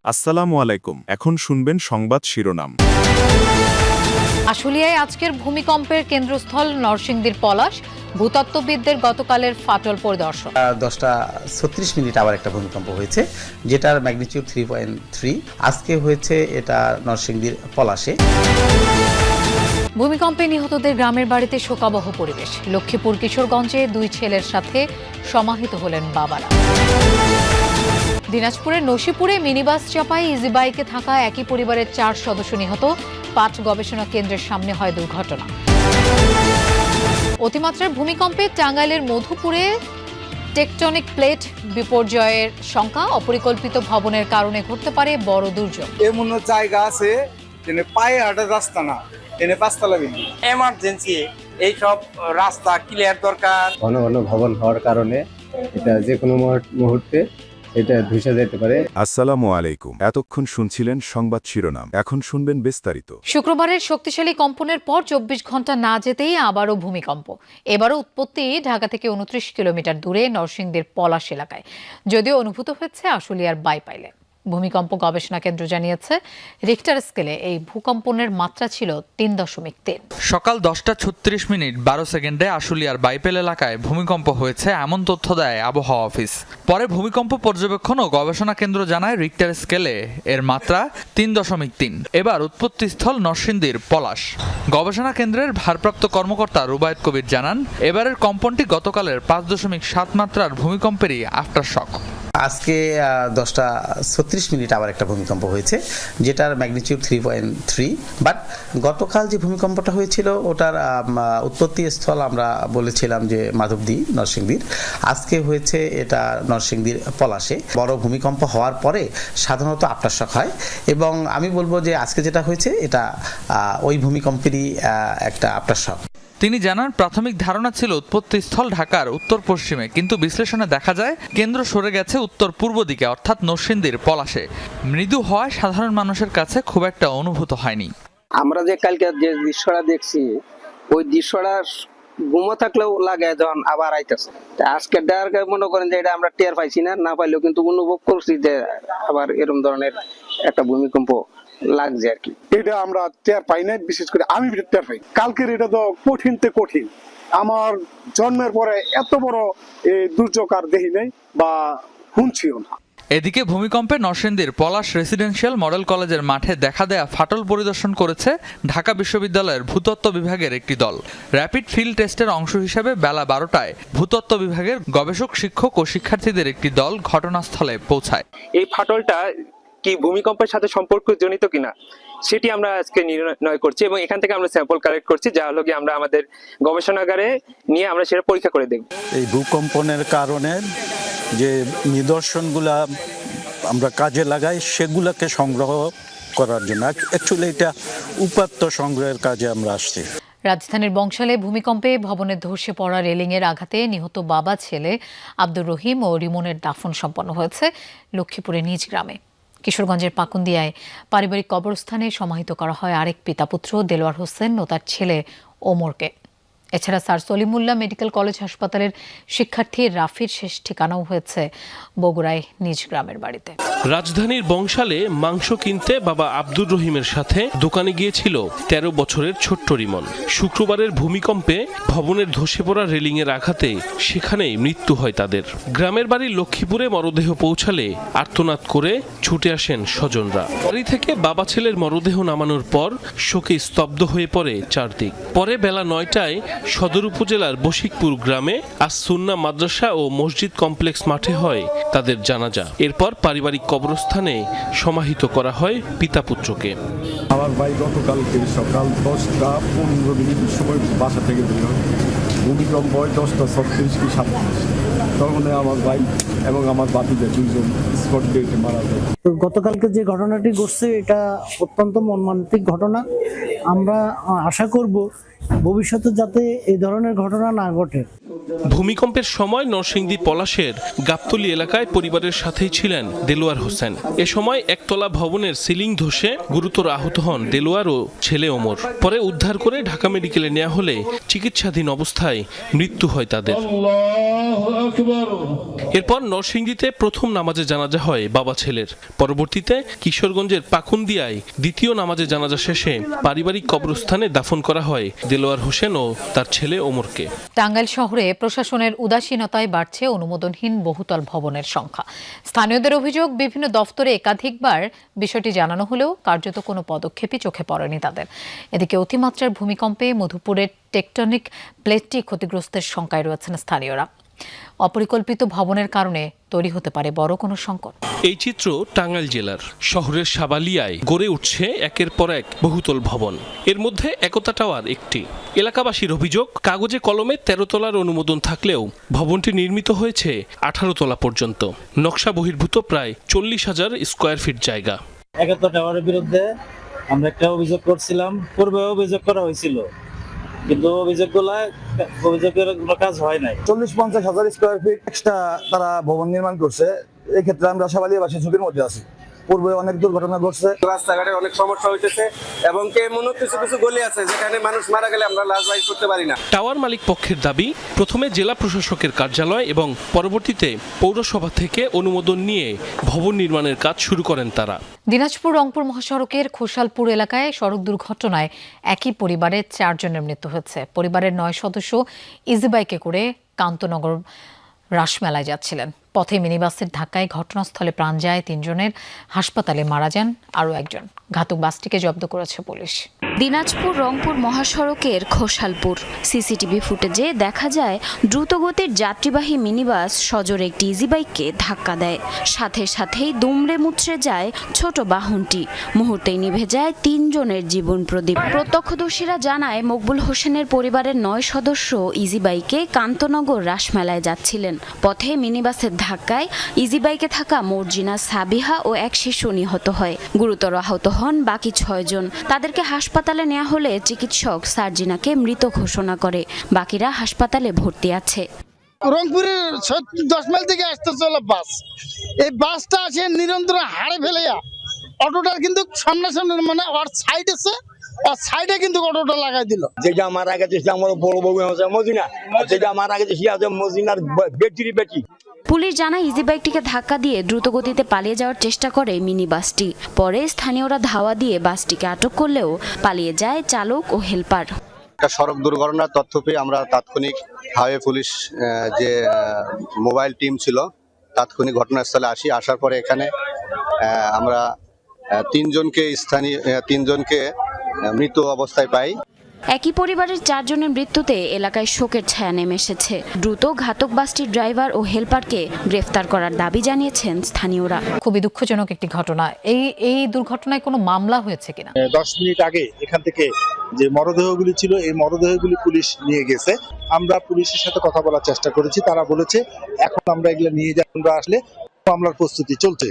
আসসালামু আলাইকুম। এখন শুনবেন সংবাদ শিরোনাম। আশুলিয়ায় আজকের ভূমিকম্পের কেন্দ্রস্থল নরসিংদীর পলাশ, ভূতত্ত্ববিদদের গতকালের ফাটল পরিদর্শন। 10:36 আবার একটা ভূমিকম্প হয়েছে, যেটার ম্যাগনিটিউড 3.3। আজকে হয়েছে এটা নরসিংদীর পলাশে। ভূমিকম্পে নিহতদের গ্রামের বাড়িতে শোকাবহ পরিবেশ। লক্ষ্মীপুর কিশোরগঞ্জে 2 ছেলের সাথে সমাহিত হলেন বাবারা। দিনাজপুরের নসিপুরে মিনিবাস চাপায় ইজি বাইকে থাকা একই পরিবারের 4 সদস্য নিহত। 5 গবেষণা কেন্দ্রের সামনে হয় দুর্ঘটনা। অতিমাত্রার ভূমিকম্পে টাঙ্গাইলের মধুপুরে টেকটনিক প্লেট বিপর্যয়ের শঙ্কা। অপরিকল্পিত ভবনের কারণে ঘটতে পারে বড় দুর্যোগ। এমন জায়গা আছে যেখানে পায়ে হাঁটার রাস্তা না, এনে 5তলা বিল্ডিং। এমার্জেন্সি এইসব রাস্তা ক্লিয়ার দরকার। ঘন ঘন ভবন হওয়ার কারণে এটা যে কোনো মুহূর্তে এটা ধসে যেতে পারে। আসসালামু আলাইকুম। এতক্ষণ শুনছিলেন সংবাদ শিরোনাম, এখন শুনবেন বিস্তারিত। শুক্রবারের শক্তিশালী কম্পনের পর 24 ঘন্টা না যেতেই আবারও ভূমিকম্প। এবারও উৎপত্তি ঢাকা থেকে 29 কিলোমিটার দূরে নরসিংদীর পলাশ এলাকায়, যদিও অনুভূত হচ্ছে আশুলিয়ার বাইপাইলে। ভূমিকম্প গবেষণা কেন্দ্র জানিয়েছে, রিক্টার স্কেলে এই ভূকম্পনের মাত্রা ছিল 3.3। সকাল 10:36 12 সেকেন্ডে আশুলিয়ার বাইপেল এলাকায় ভূমিকম্প হয়েছে এমন তথ্য দেয় আবহাওয়া অফিস। পরে ভূমিকম্প পর্যবেক্ষণ ও গবেষণা কেন্দ্র জানায়, রিক্টার স্কেলে এর মাত্রা 3.3। এবার উৎপত্তিস্থল নরসিংদীর পলাশ। গবেষণা কেন্দ্রের ভারপ্রাপ্ত কর্মকর্তা রুবায়েত কবির জানান, এবারের কম্পনটি গতকালের 5.7 মাত্রার ভূমিকম্পেরই আফটারশক। আজকে 10:36 আবার একটা ভূমিকম্প হয়েছে, যেটার ম্যাগনিটিউড 3.3। বাট গতকাল যে ভূমিকম্পটা হয়েছিল ওটার উৎপত্তি স্থল আমরা বলেছিলাম যে মাধবদী নরসিংদীর। আজকে হয়েছে এটা নরসিংদীর পলাশে। বড় ভূমিকম্প হওয়ার পরে সাধারণত আফটারশক হয়, এবং আমি বলবো যে আজকে যেটা হয়েছে এটা ওই ভূমিকম্পেরই একটা আফটারশক। তিনি জানান, প্রাথমিক ধারণা ছিল উৎপত্তিস্থল ঢাকার উত্তর পশ্চিমে, কিন্তু বিশ্লেষণে দেখা যায় কেন্দ্র সরে গেছে উত্তর পূর্ব দিকে, অর্থাৎ নরসিংদীর পলাশে। মৃদু হওয়ায় সাধারণ মানুষের কাছে খুব একটা অনুভূত হয়নি। আমরা যে কালকে যে দৃশ্যটা দেখছি, ওই দৃশ্যটা ঘুমো থাকলেও লাগে যখন আবার আইতেছে। আজকে মনে করেন যে এটা আমরা টের পাইছি না পাইলেও কিন্তু অনুভব করছি যে আবার এরকম ধরনের একটা ভূমিকম্প লাগছে আর কি। এটা আমরা টের পাই না, বিশেষ করে আমি টের পাই। কালকের এটা তো কঠিন। আমার জন্মের পরে এত বড় দুর্যোগ আর দেখি নাই বা শুনছিও না। এদিকে ভূমিকম্পে নরসিংদীর পলাশ রেসিডেন্সিয়াল মডেল কলেজের মাঠে দেখা দেয়া ফাটল পরিদর্শন করেছে ঢাকা বিশ্ববিদ্যালয়ের ভূতত্ত্ব বিভাগের একটি দল। র্যাপিড ফিল্ড টেস্টের অংশ হিসেবে বেলা 12টায় ভূতত্ত্ব বিভাগের গবেষক, শিক্ষক ও শিক্ষার্থীদের একটি দল ঘটনাস্থলে পৌঁছায়। এই ফাটলটা কি ভূমিকম্পের সাথে সম্পর্কজনিত কিনা সেটি আমরা আজকে নির্ণয় করছি, এবং এখান থেকে আমরা স্যাম্পল কালেক্ট করছি, যা হলো কি আমরা আমাদের গবেষণাগারে নিয়ে আমরা সেটা পরীক্ষা করে দেখব। এই ভূকম্পনের কারণে যে নিদর্শনগুলা আমরা কাজে লাগাই সেগুলোকে সংগ্রহ করার জন্য, অ্যাকচুয়ালি এটা উপাত্ত সংগ্রহের কাজে আমরা আসছি। রাজধানীর বংশালে ভূমিকম্পে ভবনের ধসে পড়া রেলিংয়ের আঘাতে নিহত বাবা ছেলে আব্দুর রহিম ও রিমনের দাফন সম্পন্ন হয়েছে লক্ষ্মীপুরের নিজ গ্রামে। কিশোরগঞ্জের পাকুন্দিয়ায় পারিবারিক কবরস্থানে সমাহিত করা হয় আরেক পিতাপুত্র দেলোয়ার হোসেন ও তার ছেলে ওমরকে। এছাড়া স্যার সলিমুল্লাহ মেডিকেল কলেজ হাসপাতালের শিক্ষার্থী রাফির শেষ ঠিকানাও হয়েছে বগুড়ায় নিজ গ্রামের বাড়িতে। রাজধানীর বংশালে মাংস কিনতে বাবা আব্দুর রহিমের সাথে দোকানে গিয়েছিল 13 বছরের ছোট্ট রিমন। শুক্রবারের ভূমিকম্পে ভবনের ধসে পড়া রেলিংয়ের আঘাতে সেখানেই মৃত্যু হয় তাদের। গ্রামের বাড়ি লক্ষ্মীপুরে মরদেহ পৌঁছালে আর্তনাদ করে ছুটে আসেন স্বজনরা। বাড়ি থেকে বাবা ছেলের মরদেহ নামানোর পর শোকে স্তব্ধ হয়ে পড়ে চারদিক। পরে বেলা 9টায় সদর উপজেলার বশিকপুর গ্রামে আস সুন্নাহ মাদ্রাসা ও মসজিদ কমপ্লেক্স মাঠে হয় তাদের জানাজা। এরপর পারিবারিক কবরস্থানে সমাহিত করা হয় পিতা পুত্রকে। আমার ভাই গতকালকে সকাল 10:15 সময় বাসা থেকে বের হয়। ভূমিকম্প হয় 10:36 কি 37। তখন আমার ভাই এবং আমার বাতিজা 2জন স্পট ডেটে মারা যায়। গতকালকে যে ঘটনাটি ঘটছে এটা অত্যন্ত মর্মান্তিক ঘটনা, আমরা আশা করব ভবিষ্যতে যাতে এই ধরনের ঘটনা না ঘটে। ভূমিকম্পের সময় নরসিংদী পলাশের গাবতলী এলাকায় পরিবারের সাথেই ছিলেন দেলোয়ার হোসেন। এ সময় একতলা ভবনের সিলিং ধসে গুরুতর আহত হন দেলোয়ার ও ছেলে ওমর। পরে উদ্ধার করে ঢাকা মেডিকেলে নেওয়া হলে চিকিৎসাধীন অবস্থায় মৃত্যু হয় তাদের। এরপর নরসিংদীতে প্রথম নামাজে জানাজা হয় বাবা ছেলের। পরবর্তীতে কিশোরগঞ্জের পাকুন্দিয়ায় দ্বিতীয় নামাজে জানাজা শেষে পারিবারিক কবরস্থানে দাফন করা হয় দেলোয়ার হোসেন ও তার ছেলে ওমরকে। টাঙ্গাইল শহরে প্রশাসনের উদাসীনতায় বাড়ছে অনুমোদনহীন বহুতল ভবনের সংখ্যা। স্থানীয়দের অভিযোগ, বিভিন্ন দফতরে একাধিকবার বিষয়টি জানানো হলেও কার্যত কোনো পদক্ষেপই চোখে পড়েনি তাদের। এদিকে অতিমাত্রার ভূমিকম্পে মধুপুরের টেকটনিক প্লেটটি ক্ষতিগ্রস্তের শঙ্কায় রয়েছেন স্থানীয়রা। অপরিকল্পিত ভবনের কারণে তৈরি হতে পারে বড় কোনো সংকট। এই চিত্র টাঙ্গাইল জেলার শহরের সাবালিয়ায় গড়ে উঠছে একের পর এক বহুতল ভবন। এর মধ্যে একতা টাওয়ার একটি। এলাকাবাসীর অভিযোগ, কাগজে কলমে 13 তলার অনুমোদন থাকলেও ভবনটি নির্মিত হয়েছে 18 তলা পর্যন্ত। নকশা বহির্ভূত প্রায় 40,000 স্কোয়ার ফিট জায়গা। একতা টাওয়ারের বিরুদ্ধে আমরা একটা অভিযোগ করছিলাম, পূর্বে অভিযোগ করা হয়েছিল, কিন্তু অভিযোগের কোনো কাজ হয় নাই। 40-50,000 স্কোয়ার ফিট এক্সট্রা তারা ভবন নির্মাণ করছে। এই ক্ষেত্রে আমরা সাবালিয়াবাসী ঝুঁকির মধ্যে আছি। পূর্বে অনেক দুর্ঘটনা ঘটছে, রাস্তাঘাটে অনেক সমস্যা হইতেছে এবং কিছু গলি আছে যেখানে মানুষ মারা গেলে আমরা লাশ বাইর করতে পারি না। টাওয়ার মালিক পক্ষের দাবি, প্রথমে জেলা প্রশাসকের কার্যালয় এবং পরবর্তীতে পৌরসভা থেকে অনুমোদন নিয়ে ভবন নির্মাণের কাজ শুরু করেন তারা। দিনাজপুর রংপুর মহাসড়কের খোসালপুর এলাকায় সড়ক দুর্ঘটনায় একই পরিবারের 4 জনের মৃত্যু হয়েছে। পরিবারের 9 সদস্য ইজি বাইকে করে কান্তনগর রাসমেলায় যাচ্ছিলেন। পথে মিনিবাসের ধাক্কায় ঘটনাস্থলে প্রাণ যায় 3 জনের, হাসপাতালে মারা যান আরও 1 জন। ঘাতক বাসটিকে জব্দ করেছে পুলিশ। দিনাজপুর রংপুর মহাসড়কের খোসালপুর সিসিটিভি ফুটেজে দেখা যায় দ্রুতগতির যাত্রীবাহী মিনিবাস সজোরে একটি ইজি বাইককে ধাক্কা দেয়। সাথে সাথেই দুমড়ে মুচড়ে যায় ছোট বাহনটি। মুহূর্তেই নিভে যায় 3 জনের জীবন প্রদীপ। প্রত্যক্ষদর্শীরা জানায়, মকবুল হোসেনের পরিবারের 9 সদস্য ইজি বাইকে কান্তনগর রাসমেলায় যাচ্ছিলেন। পথে মিনিবাসের ধাক্কায় ইজি বাইকে থাকা মর্জিনা, সাবিহা ও এক শিশু নিহত হয়। গুরুতর আহত হন বাকি 6 জন। তাদেরকে হাসপাতালে নেওয়া হলে চিকিৎসক সার্জিনাকে মৃত ঘোষণা করে। বাকিরা হাসপাতালে ভর্তি আছে। রংপুরের 10 মাইল থেকে আসতেছিল বাস, এই বাসটা আসে নিরন্তর হাড়ে ফেলেয়া অটোটার কিন্তু সামনাসামনি মানে ওর সাইড আছে, ওর সাইডে কিন্তু অটোটা লাগাই দিল। যেটা মারা গেছে সে আমার বড় বউ আছে মজিনা, যেটা মারা গেছে সে আছে মজিনার বেটি। পুলিশ জানায়, ইজি বাইকটিকে ধাক্কা দিয়ে দ্রুতগতিতে পালিয়ে যাওয়ার চেষ্টা করে মিনি বাসটি। পরে স্থানীয়রা ধাওয়া দিয়ে বাসটিকে আটক করলেও পালিয়ে যায় চালক ও হেলপার। একটা সড়ক দুর্ঘটনার তথ্য পেয়ে আমরা তাৎক্ষণিক হাইওয়ে পুলিশ যে মোবাইল টিম ছিল তাৎক্ষণিক ঘটনাস্থলে আসার পরে এখানে আমরা 3 জনকে মৃত অবস্থায় পাই। একই পরিবারের 4 জনের মৃত্যুতে এলাকায় শোকের ছায়া নেমে এসেছে। দ্রুত ঘাতক বাসটির ড্রাইভার ও হেলপারকে গ্রেফতার করার দাবি জানিয়েছেন স্থানীয়রা। খুবই দুঃখজনক একটি ঘটনা। এই দুর্ঘটনায় কোনো মামলা হয়েছে কিনা? 10 মিনিট আগে এখান থেকে যে মরদেহগুলি ছিল, এই মরদেহগুলি পুলিশ নিয়ে গেছে। আমরা পুলিশের সাথে কথা বলার চেষ্টা করেছি, তারা বলেছে এখন আমরা এগুলো নিয়ে যাই, আমরা আসলে মামলার প্রস্তুতি চলছে।